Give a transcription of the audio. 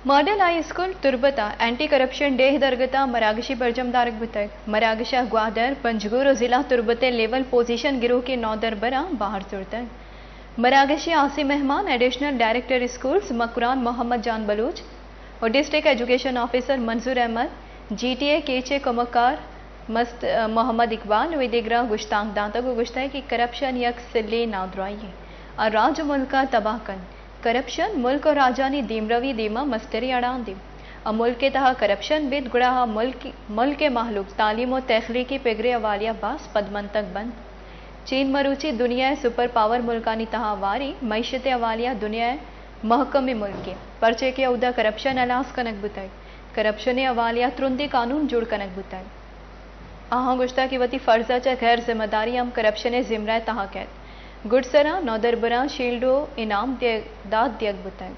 Model high school तुर्बता anti corruption day दरगता मरागशी परजमदारक बुतक मरागशा ग्वादर पंजगुर जिला तुर्बते लेवल पोजीशन गिरोह के 9 दरबरा बाहर तुरतक मरागशी आसी मेहमान additional director schools Makran Mohammad Jan Baloch और डिस्ट्रिक्ट एजुकेशन ऑफिसर मंजूर अहमद जीटीए केचे कमकार मस्त मोहम्मद इकबाल विदिग्रा गुश्तांग दांतक गुश्ता की करप्शन यक सिल्ले नादराइए और राज मुल्क तबाह कन करप्शन मुल्क और राजानी दीमरवी दीमा मस्तरी अड़ान दी और मुल्क के तहा करप्शन बिद गुड़ा मुल्क के महलूक तालीम और तहलीकी पेगरे अवालिया बास पदमन तक बंद चीन मरूची दुनिया सुपर पावर मुल्कानी तहा वारी मैशत अवालिया दुनिया महकमी मुल्क के पर्चे के उदा करप्शन अलास कनक बुताई करप्शन अवालिया त्रुंदी कानून जुड़ कनक बुताई आहा गुश्ता की वती फर्जा चा गैर जिम्मेदारी हम करप्शन जिमरा तहा कैद गुडसरा नौदरबरा शील्डो इनाम दाद दियक बुताई।